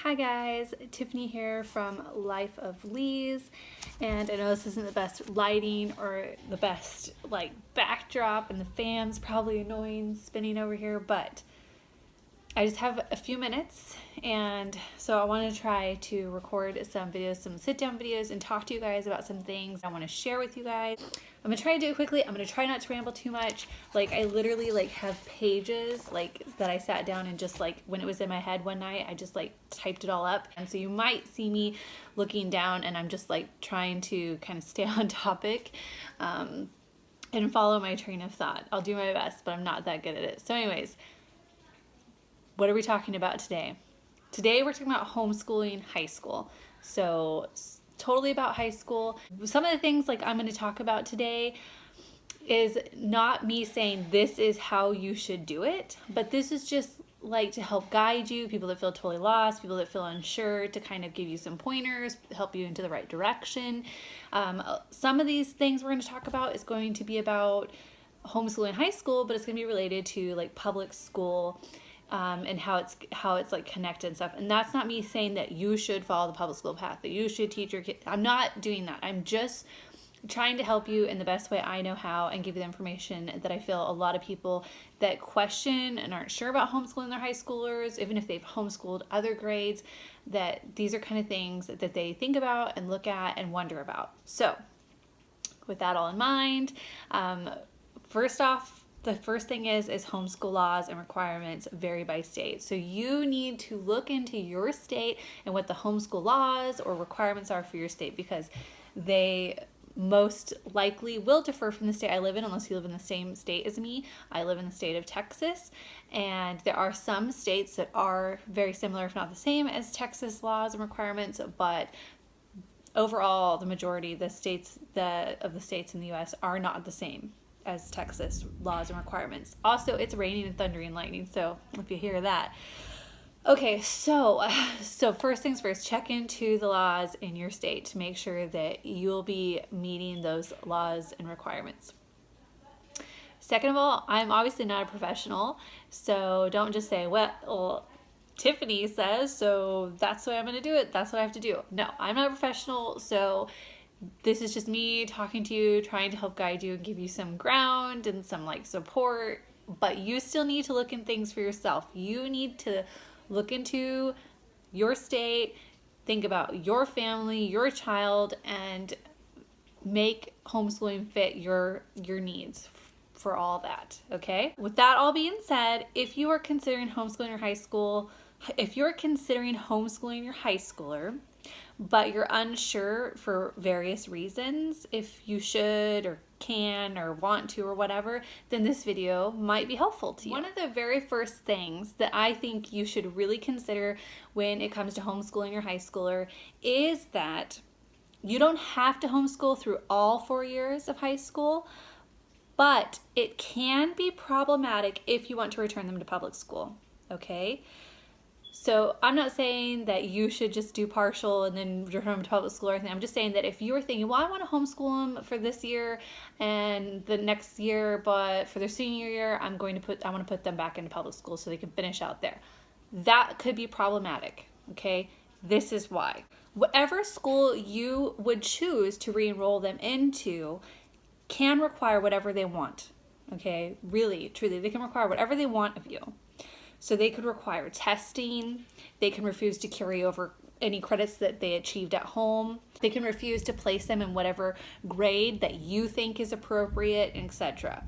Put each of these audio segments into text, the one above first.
Hi guys, Tiffany here from Life of Lee's, and I know this isn't the best lighting or the best backdrop, and the fan's probably annoying spinning over here, but I just have a few minutes, and so I want to try to record some videos, some sit-down videos, and talk to you guys about some things I want to share with you guys. I'm gonna try to do it quickly. I'm gonna try not to ramble too much. I literally have pages that I sat down and just when it was in my head one night, I just typed it all up. And so you might see me looking down, and I'm just trying to kind of stay on topic and follow my train of thought. I'll do my best, but I'm not that good at it. So anyways, what are we talking about today? Today we're talking about homeschooling high school. So totally about high school. Some of the things I'm going to talk about today is not me saying this is how you should do it, but this is just to help guide you, people that feel totally lost, people that feel unsure, to kind of give you some pointers, help you into the right direction. Some of these things we're going to talk about is going to be about homeschooling high school, but it's going to be related to public school. And how it's connected and stuff. And that's not me saying that you should follow the public school path, that you should teach your kid. I'm not doing that. I'm just trying to help you in the best way I know how and give you the information that I feel a lot of people that question and aren't sure about homeschooling their high schoolers, even if they've homeschooled other grades, that these are kind of things that they think about and look at and wonder about. So with that all in mind, first off, the first thing is homeschool laws and requirements vary by state. So you need to look into your state and what the homeschool laws or requirements are for your state, because they most likely will differ from the state I live in, unless you live in the same state as me. I live in the state of Texas, and there are some states that are very similar, if not the same, as Texas laws and requirements, but overall, the majority of the states in the U.S. are not the same as Texas laws and requirements. Also, it's raining and thundering and lightning, so if you hear that. Okay, so first things first, check into the laws in your state to make sure that you'll be meeting those laws and requirements. Second of all, I'm obviously not a professional, so don't just say, well, Tiffany says, so that's the way I'm going to do it. That's what I have to do. No, I'm not a professional, so this is just me talking to you, trying to help guide you and give you some ground and some support, but you still need to look in things for yourself. You need to look into your state, think about your family, your child, and make homeschooling fit your needs for all that, okay? With that all being said, if you are considering homeschooling your high school, if you're considering homeschooling your high schooler, but you're unsure for various reasons if you should or can or want to or whatever, then this video might be helpful to you. One of the very first things that I think you should really consider when it comes to homeschooling your high schooler is that you don't have to homeschool through all 4 years of high school, but it can be problematic if you want to return them to public school, okay? So I'm not saying that you should just do partial and then return them to public school or anything. I'm just saying that if you were thinking, well, I want to homeschool them for this year and the next year, but for their senior year, I want to put them back into public school so they can finish out there. That could be problematic, okay? This is why. Whatever school you would choose to re-enroll them into can require whatever they want, okay? Really, truly, they can require whatever they want of you. So they could require testing, they can refuse to carry over any credits that they achieved at home, they can refuse to place them in whatever grade that you think is appropriate, etc.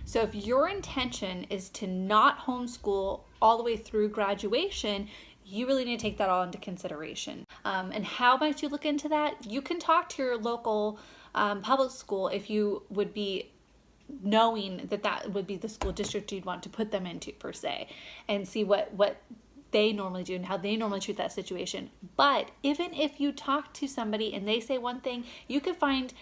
So if your intention is to not homeschool all the way through graduation, you really need to take that all into consideration. And how might you look into that? You can talk to your local public school if you would be knowing that would be the school district you'd want to put them into per se, and see what they normally do and how they normally treat that situation. But even if you talk to somebody and they say one thing, you could find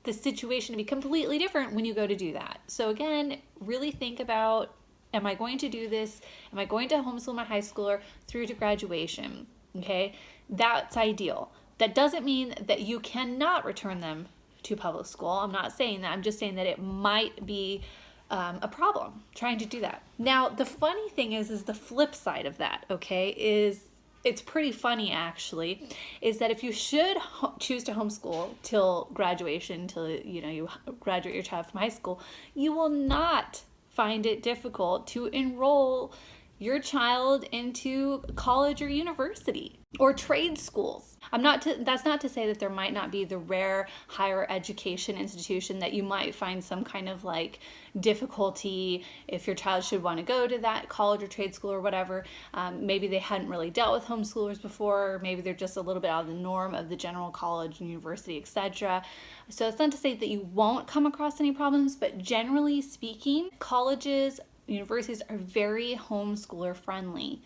the situation to be completely different when you go to do that. So again, really think about, am I going to do this? Am I going to homeschool my high schooler through to graduation? Okay, that's ideal. That doesn't mean that you cannot return them to public school. I'm not saying that. I'm just saying that it might be a problem trying to do that. Now, the funny thing is the flip side of that, okay, is it's pretty funny actually, is that if you should choose to homeschool till graduation, till you graduate your child from high school, you will not find it difficult to enroll your child into college or university or trade schools. That's not to say that there might not be the rare higher education institution that you might find some kind of like difficulty if your child should want to go to that college or trade school or whatever. Maybe they hadn't really dealt with homeschoolers before, or maybe they're just a little bit out of the norm of the general college and university, etc. So it's not to say that you won't come across any problems, but generally speaking, colleges, universities are very homeschooler friendly.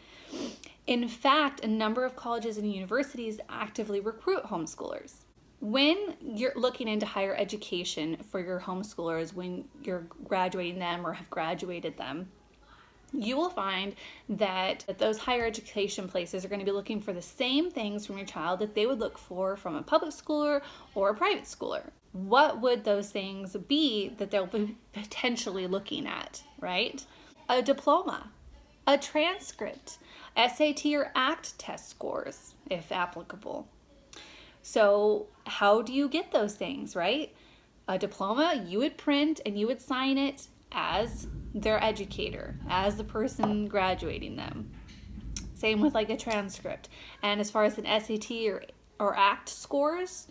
In fact, a number of colleges and universities actively recruit homeschoolers. When you're looking into higher education for your homeschoolers, when you're graduating them or have graduated them, you will find that those higher education places are going to be looking for the same things from your child that they would look for from a public schooler or a private schooler. What would those things be that they'll be potentially looking at, right? A diploma, a transcript, SAT or ACT test scores, if applicable. So how do you get those things, right? A diploma, you would print and you would sign it as their educator, as the person graduating them. Same with like a transcript. And as far as an SAT or ACT scores,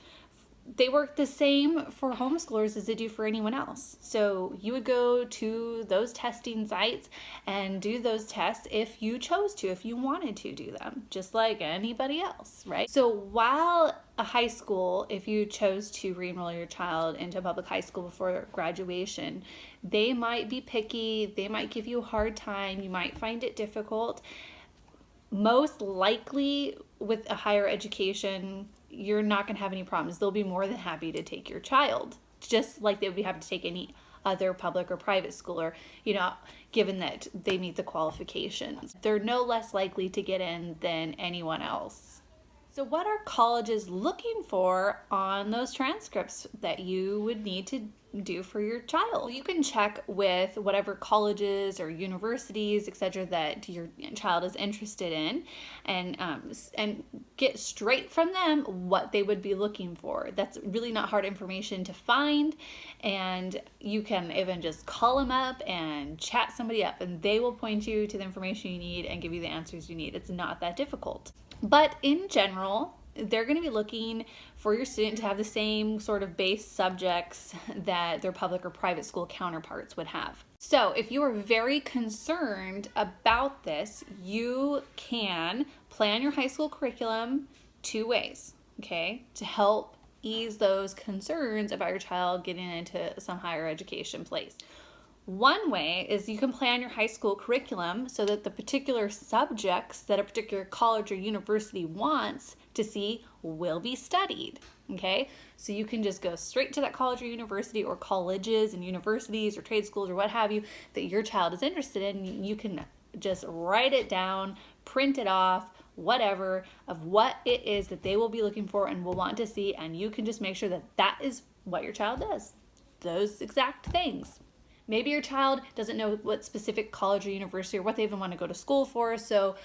they work the same for homeschoolers as they do for anyone else. So you would go to those testing sites and do those tests if you chose to, if you wanted to do them, just like anybody else, right? So while a high school, if you chose to re-enroll your child into a public high school before graduation, they might be picky, they might give you a hard time, you might find it difficult. Most likely with a higher education, you're not going to have any problems. They'll be more than happy to take your child, just like they would be happy to take any other public or private schooler, given that they meet the qualifications. They're no less likely to get in than anyone else. So what are colleges looking for on those transcripts that you would need to do for your child? Well, you can check with whatever colleges or universities, etc., that your child is interested in, and get straight from them what they would be looking for. That's really not hard information to find, and you can even just call them up and chat somebody up, and they will point you to the information you need and give you the answers you need. It's not that difficult. But in general, they're going to be looking for your student to have the same sort of base subjects that their public or private school counterparts would have. So if you are very concerned about this, you can plan your high school curriculum two ways, okay, to help ease those concerns about your child getting into some higher education place. One way is you can plan your high school curriculum so that the particular subjects that a particular college or university wants to see will be studied, okay? So you can just go straight to that college or university, or colleges and universities or trade schools or what have you that your child is interested in. You can just write it down, print it off, whatever, of what it is that they will be looking for and will want to see, and you can just make sure that that is what your child does, those exact things. Maybe your child doesn't know what specific college or university or what they even want to go to school for, so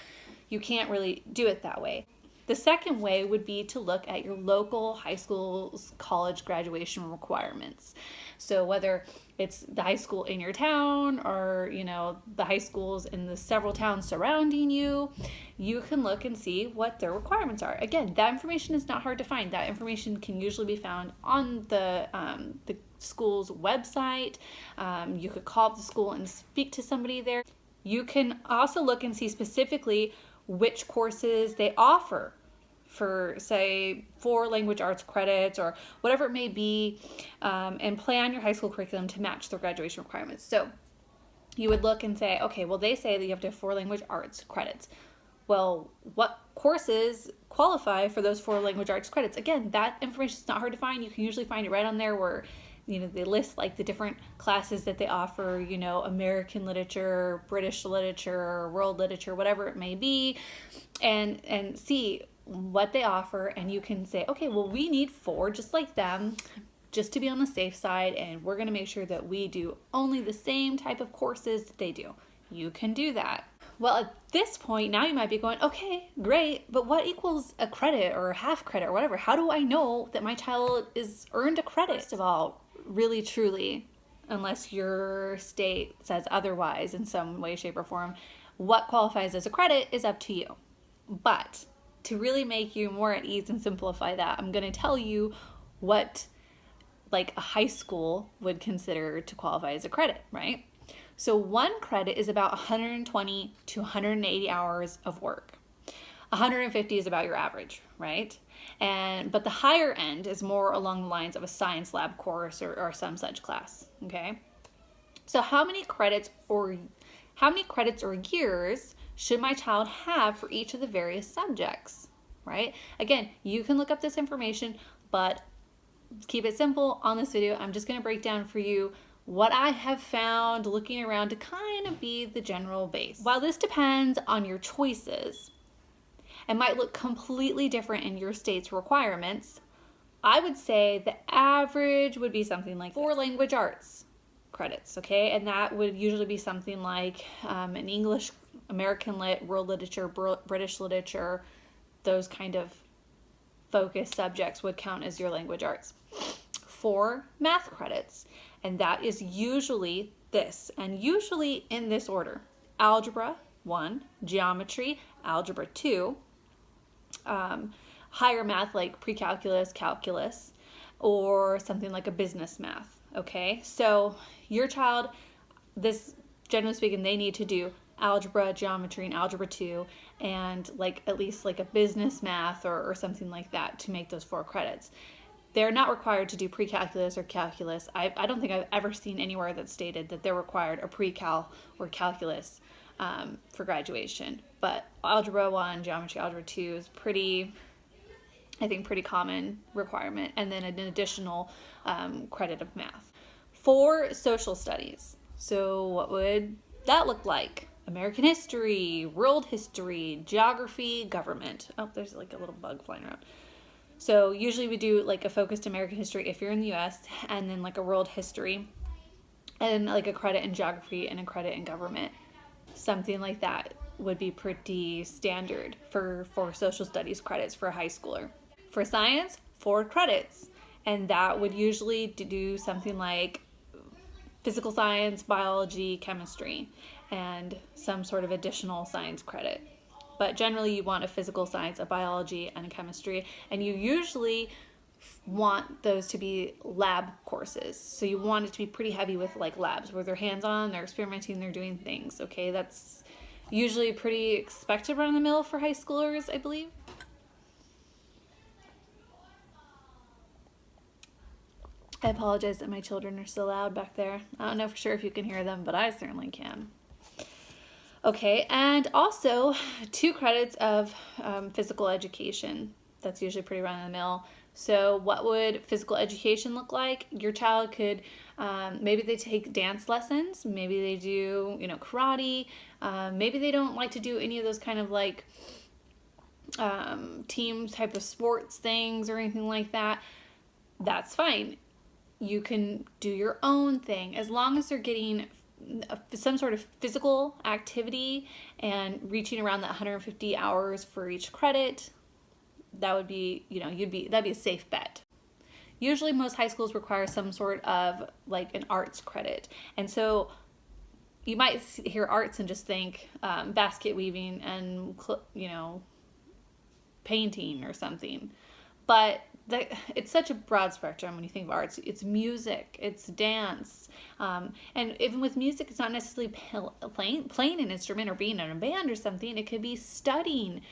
you can't really do it that way. The second way would be to look at your local high school's college graduation requirements. So whether it's the high school in your town or, the high schools in the several towns surrounding you, you can look and see what their requirements are. Again, that information is not hard to find. That information can usually be found on the school's website. You could call up the school and speak to somebody there. You can also look and see specifically which courses they offer for, say, 4 language arts credits or whatever it may be, and plan your high school curriculum to match their graduation requirements. So you would look and say, okay, well, they say that you have to have 4 language arts credits. Well, what courses qualify for those 4 language arts credits? Again, that information is not hard to find. You can usually find it right on there where they list like the different classes that they offer, American literature, British literature, world literature, whatever it may be, and see what they offer. And you can say, okay, well, we need 4 just like them, just to be on the safe side, and we're going to make sure that we do only the same type of courses that they do. You can do that. Well, at this point, now you might be going, okay, great, but what equals a credit or a half credit or whatever? How do I know that my child is earned a credit? First of all, really, truly, unless your state says otherwise in some way, shape, or form, what qualifies as a credit is up to you. But to really make you more at ease and simplify that, I'm going to tell you what like a high school would consider to qualify as a credit, right? So one credit is about 120 to 180 hours of work. 150 is about your average, right? But the higher end is more along the lines of a science lab course or some such class, okay? So how many credits or years should my child have for each of the various subjects, right? Again, you can look up this information, but keep it simple on this video. I'm just going to break down for you what I have found looking around to kind of be the general base. While this depends on your choices and might look completely different in your state's requirements, I would say the average would be something like 4 language arts credits, okay? And that would usually be something like an English, American Lit, World Literature, British Literature, those kind of focused subjects would count as your language arts. 4 math credits, and that is usually this, and usually in this order: Algebra 1, Geometry, Algebra 2, higher math like pre-calculus, calculus, or something like a business math, okay? So your child, this, generally speaking, they need to do algebra, geometry, and algebra 2, and like at least like a business math or something like that to make those 4 credits. They're not required to do pre-calculus or calculus. I don't think I've ever seen anywhere that stated that they're required a pre-cal or calculus for graduation. But algebra 1, geometry, algebra 2 is pretty common requirement, and then an additional credit of math. 4 social studies. So what would that look like? American history, world history, geography, government. Oh, there's like a little bug flying around. So usually we do like a focused American history if you're in the US, and then like a world history, and like a credit in geography and a credit in government. Something like that would be pretty standard for social studies credits for a high schooler. For science, 4 credits, and that would usually do something like physical science, biology, chemistry, and some sort of additional science credit. But generally you want a physical science, a biology, and a chemistry, and you usually want those to be lab courses. So you want it to be pretty heavy with like labs where they're hands-on, they're experimenting, they're doing things, okay? That's usually pretty expected run of the mill for high schoolers, I believe. I apologize that my children are so loud back there. I don't know for sure if you can hear them, but I certainly can. Okay, and also 2 credits of physical education. That's usually pretty run of the mill. So what would physical education look like? Your child could, maybe they take dance lessons, maybe they do, karate, maybe they don't like to do any of those kind of like team type of sports things or anything like that. That's fine. You can do your own thing as long as they're getting some sort of physical activity and reaching around that 150 hours for each credit. That would be, that'd be a safe bet. Usually most high schools require some sort of like an arts credit. And so you might hear arts and just think basket weaving and, painting or something. But it's such a broad spectrum when you think of arts. It's music, it's dance, and even with music, it's not necessarily playing an instrument or being in a band or something. It could be studying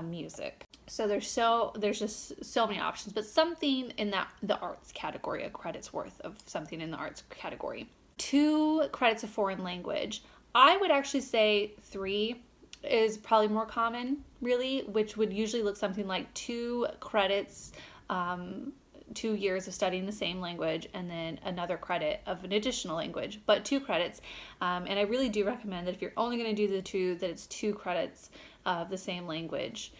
music. So there's just so many options, but something in the arts category, a credit's worth of something in the arts category. 2 credits of foreign language. I would actually say 3 is probably more common, really, which would usually look something like 2 credits, 2 years of studying the same language, and then another credit of an additional language, but 2 credits. And I really do recommend that if you're only going to do the 2, that it's 2 credits of the same language,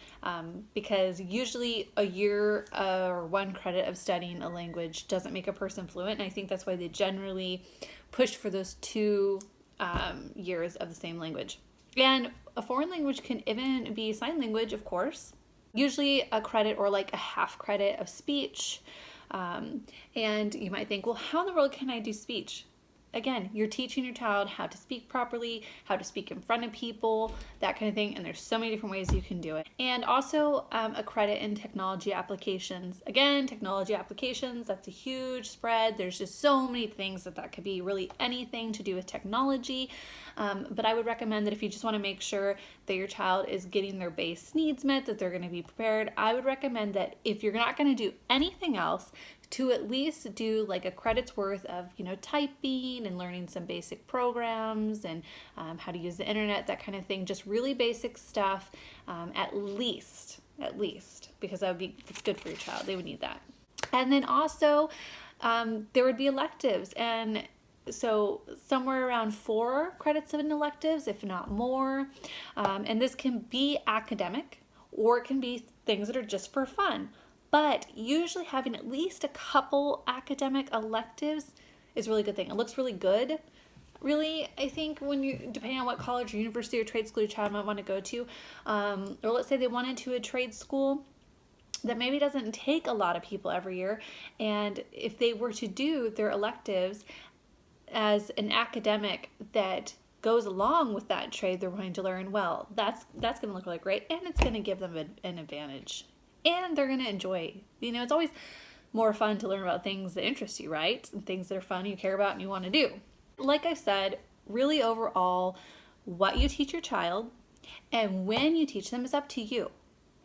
because usually a year or 1 credit of studying a language doesn't make a person fluent, and I think that's why they generally push for those 2 years of the same language. And a foreign language can even be sign language, of course. Usually a credit or like a half credit of speech. And you might think, well, how in the world can I do speech? Again, you're teaching your child how to speak properly, how to speak in front of people, that kind of thing. And there's so many different ways you can do it. And also a credit in technology applications. Again, technology applications, that's a huge spread. There's just so many things that could be, really anything to do with technology. But I would recommend that if you just want to make sure that your child is getting their base needs met, that they're going to be prepared, I would recommend that if you're not going to do anything else, to at least do like a credit's worth of, typing and learning some basic programs and how to use the internet, that kind of thing. Just really basic stuff, at least, because it's good for your child. They would need that. And then also, there would be electives, and so somewhere around 4 credits of an electives, if not more. And this can be academic, or it can be things that are just for fun. But usually having at least a couple academic electives is a really good thing. It looks really good. Really, I think depending on what college or university or trade school your child might want to go to, or let's say they went into a trade school that maybe doesn't take a lot of people every year, and if they were to do their electives as an academic that goes along with that trade they're wanting to learn, well, that's going to look really great, and it's going to give them an advantage. And they're going to enjoy. It's always more fun to learn about things that interest you, right? And things that are fun, you care about, and you want to do. Like I said, really overall, what you teach your child and when you teach them is up to you,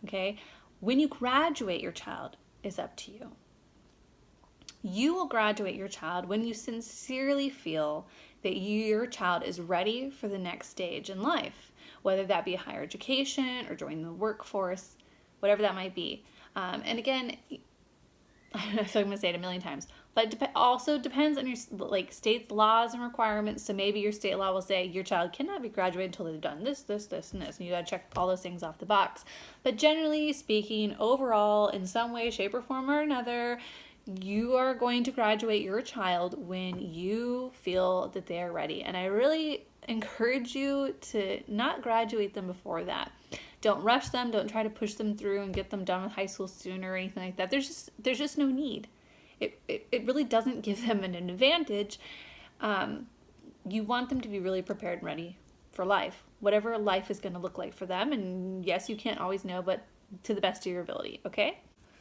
okay? When you graduate your child is up to you. You will graduate your child when you sincerely feel that your child is ready for the next stage in life, whether that be higher education or joining the workforce, whatever that might be. And again, so I'm going to say it a million times, but it also depends on your state's laws and requirements. So maybe your state law will say your child cannot be graduated until they've done this, this, this, and this. And you got to check all those things off the box. But generally speaking, overall, in some way, shape, or form or another, you are going to graduate your child when you feel that they are ready. And I really encourage you to not graduate them before that. Don't rush them. Don't try to push them through and get them done with high school sooner or anything like that. There's just no need. It really doesn't give them an advantage. You want them to be really prepared and ready for life, whatever life is going to look like for them. And yes, you can't always know, but to the best of your ability, okay?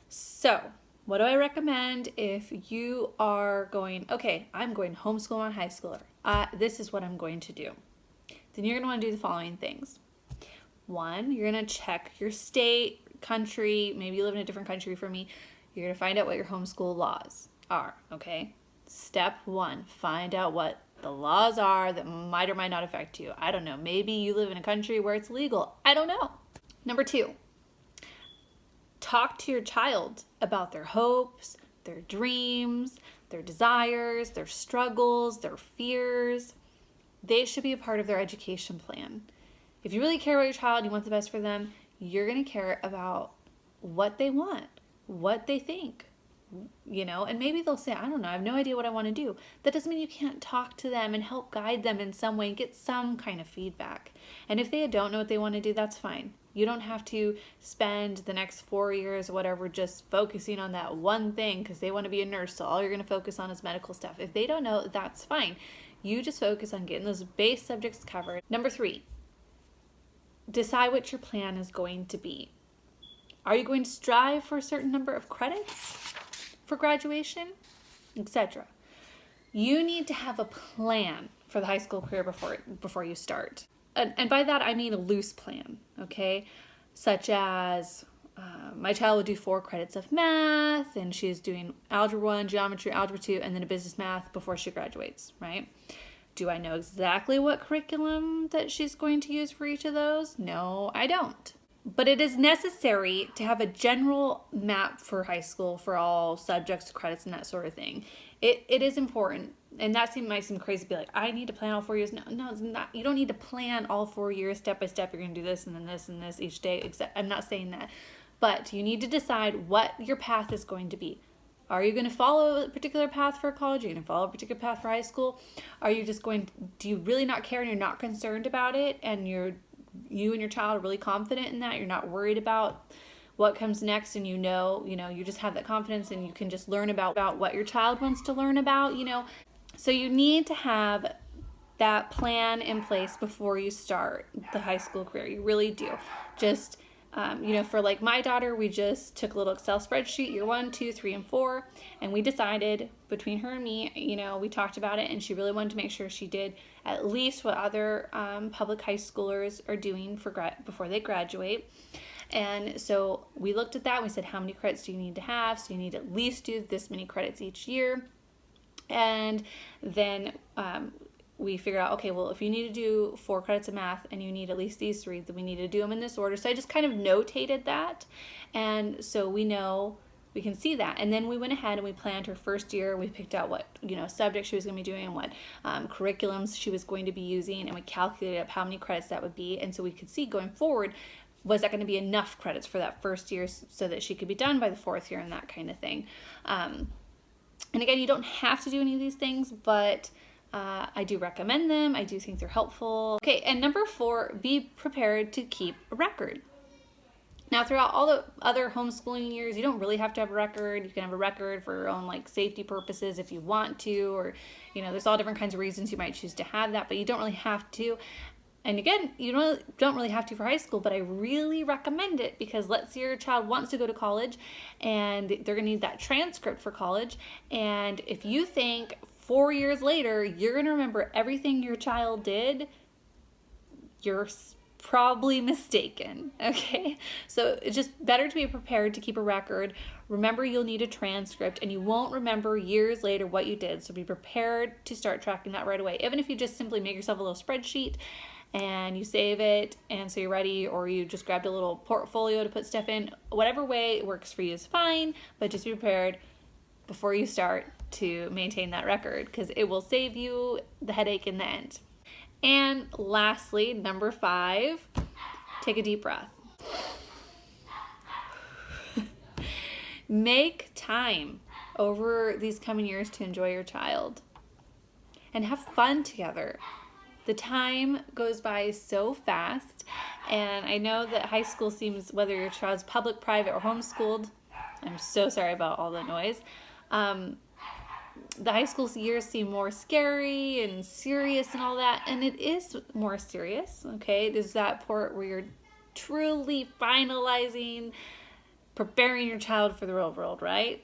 So what do I recommend if you are going, okay, I'm going to homeschool my high schooler. This is what I'm going to do. Then you're going to want to do the following things. 1, you're going to check your state, country, maybe you live in a different country from me. You're going to find out what your homeschool laws are, okay? Step 1, find out what the laws are that might or might not affect you. I don't know. Maybe you live in a country where it's legal. I don't know. Number 2, talk to your child about their hopes, their dreams, their desires, their struggles, their fears. They should be a part of their education plan. If you really care about your child, you want the best for them, you're going to care about what they want, what they think, and maybe they'll say, I don't know, I have no idea what I want to do. That doesn't mean you can't talk to them and help guide them in some way and get some kind of feedback. And if they don't know what they want to do, that's fine. You don't have to spend the next 4 years or whatever just focusing on that one thing because they want to be a nurse, so all you're going to focus on is medical stuff. If they don't know, that's fine. You just focus on getting those base subjects covered. Number 3, decide what your plan is going to be. Are you going to strive for a certain number of credits for graduation, etc.? You need to have a plan for the high school career before you start. And by that, I mean a loose plan, okay? Such as my child will do 4 credits of math, and she's doing Algebra 1, Geometry, Algebra 2, and then a business math before she graduates, right? Do I know exactly what curriculum that she's going to use for each of those? No, I don't. But it is necessary to have a general map for high school for all subjects, credits, and that sort of thing. It is important. And that might seem crazy to be like, I need to plan all 4 years. No, it's not. You don't need to plan all 4 years step by step. You're going to do this and then this and this each day. I'm not saying that. But you need to decide what your path is going to be. Are you going to follow a particular path for college? Are you going to follow a particular path for high school? Are you just do you really not care and you're not concerned about it and you're you and your child are really confident in that. You're not worried about what comes next, and you just have that confidence, and you can just learn about what your child wants to learn about. So you need to have that plan in place before you start the high school career. You really do. Just for like my daughter, we just took a little Excel spreadsheet, year 1, 2, 3, and 4, and we decided between her and me, we talked about it, and she really wanted to make sure she did at least what other public high schoolers are doing before they graduate. And so we looked at that, and we said, how many credits do you need to have? So you need to at least do this many credits each year. And then we figured out, okay, well, if you need to do 4 credits of math and you need at least these 3, then we need to do them in this order. So I just kind of notated that. And so we can see that. And then we went ahead and we planned her first year. We picked out what, subject she was going to be doing and what curriculums she was going to be using. And we calculated up how many credits that would be. And so we could see going forward, was that going to be enough credits for that first year so that she could be done by the 4th year and that kind of thing. And again, you don't have to do any of these things, but I do recommend them. I do think they're helpful. Okay, and number 4, be prepared to keep a record. Now, throughout all the other homeschooling years, you don't really have to have a record. You can have a record for your own safety purposes if you want to, or there's all different kinds of reasons you might choose to have that, but you don't really have to. And again, you don't really have to for high school, but I really recommend it because let's say your child wants to go to college and they're going to need that transcript for college. And if you think 4 years later, you're going to remember everything your child did, you're probably mistaken, okay? So it's just better to be prepared to keep a record. Remember, you'll need a transcript, and you won't remember years later what you did. So be prepared to start tracking that right away. Even if you just simply make yourself a little spreadsheet and you save it, and so you're ready, or you just grabbed a little portfolio to put stuff in, whatever way works for you is fine, but just be prepared before you start to maintain that record because it will save you the headache in the end. And lastly, number 5, take a deep breath. Make time over these coming years to enjoy your child and have fun together. The time goes by so fast, and I know that high school seems, whether your child's public, private, or homeschooled, I'm so sorry about all the noise, the high school years seem more scary and serious and all that, and it is more serious, okay? It is that part where you're truly finalizing, preparing your child for the real world, right?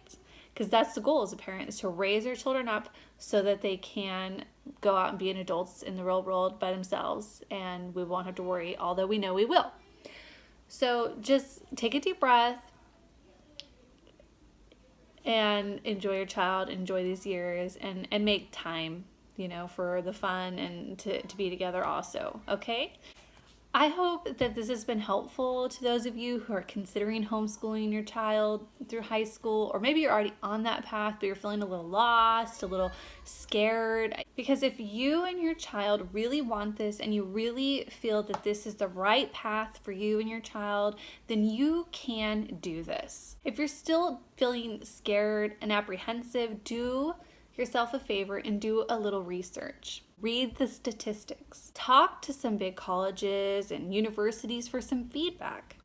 Because that's the goal as a parent, is to raise your children up so that they can go out and be adults in the real world by themselves, and we won't have to worry, although we know we will. So just take a deep breath and enjoy your child, enjoy these years, and make time, for the fun and to be together also, okay? I hope that this has been helpful to those of you who are considering homeschooling your child through high school, or maybe you're already on that path, but you're feeling a little lost, a little scared. Because if you and your child really want this and you really feel that this is the right path for you and your child, then you can do this. If you're still feeling scared and apprehensive, do yourself a favor and do a little research. Read the statistics. Talk to some big colleges and universities for some feedback.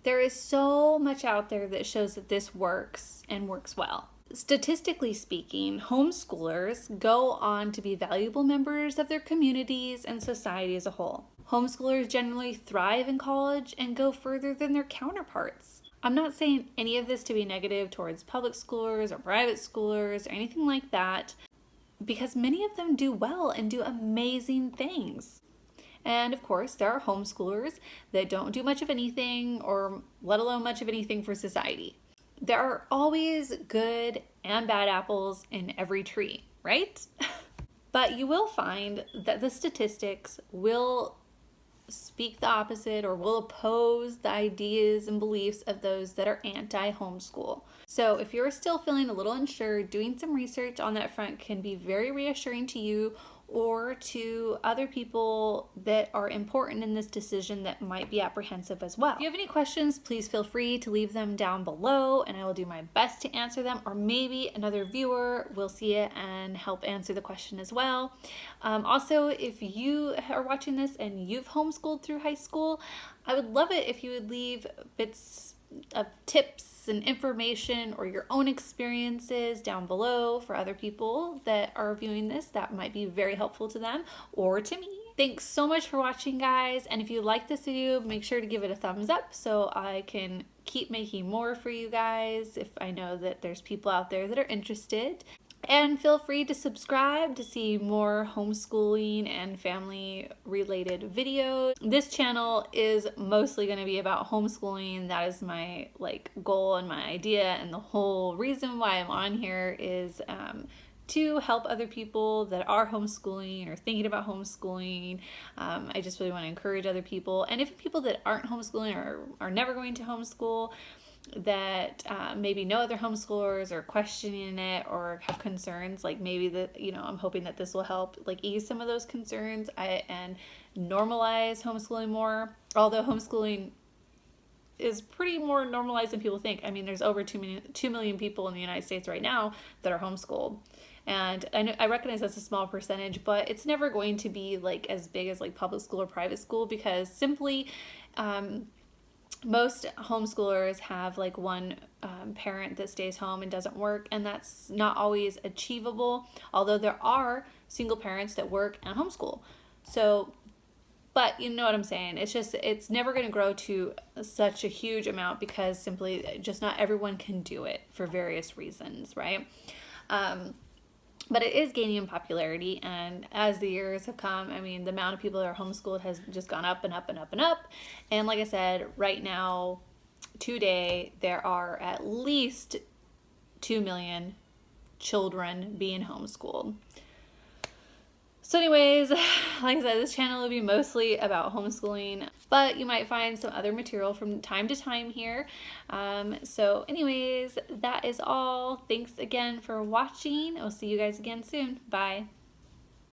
There is so much out there that shows that this works and works well. Statistically speaking, homeschoolers go on to be valuable members of their communities and society as a whole. Homeschoolers generally thrive in college and go further than their counterparts. I'm not saying any of this to be negative towards public schoolers or private schoolers or anything like that, because many of them do well and do amazing things. And of course, there are homeschoolers that don't do much of anything, or let alone much of anything for society. There are always good and bad apples in every tree, right? But you will find that the statistics will speak the opposite, or will oppose the ideas and beliefs of those that are anti-homeschool. So if you're still feeling a little unsure, doing some research on that front can be very reassuring to you, or to other people that are important in this decision that might be apprehensive as well. If you have any questions, please feel free to leave them down below and I will do my best to answer them, or maybe another viewer will see it and help answer the question as well. Also, if you are watching this and you've homeschooled through high school, I would love it if you would leave bits of tips and information or your own experiences down below for other people that are viewing this. That might be very helpful to them or to me. Thanks so much for watching, guys, and if you like this video, make sure to give it a thumbs up so I can keep making more for you guys if I know that there's people out there that are interested. And feel free to subscribe to see more homeschooling and family related videos. This channel is mostly going to be about homeschooling. That is my goal and my idea, and the whole reason why I'm on here is to help other people that are homeschooling or thinking about homeschooling. I just really want to encourage other people, and if people that aren't homeschooling or are never going to homeschool, that maybe know other homeschoolers or questioning it or have concerns, maybe that, I'm hoping that this will help ease some of those concerns and normalize homeschooling more. Although homeschooling is pretty more normalized than people think. I mean, there's over 2 million people in the United States right now that are homeschooled. And I recognize that's a small percentage, but it's never going to be as big as public school or private school, because simply most homeschoolers have one parent that stays home and doesn't work, and that's not always achievable, although there are single parents that work and homeschool. So, but you know what I'm saying, it's never going to grow to such a huge amount because simply just not everyone can do it for various reasons, right? But it is gaining in popularity, and as the years have come, I mean, the amount of people that are homeschooled has just gone up and up and up and up. And like I said, right now, today, there are at least 2 million children being homeschooled. So anyways, like I said, this channel will be mostly about homeschooling, but you might find some other material from time to time here. So anyways, that is all. Thanks again for watching. I'll see you guys again soon. Bye.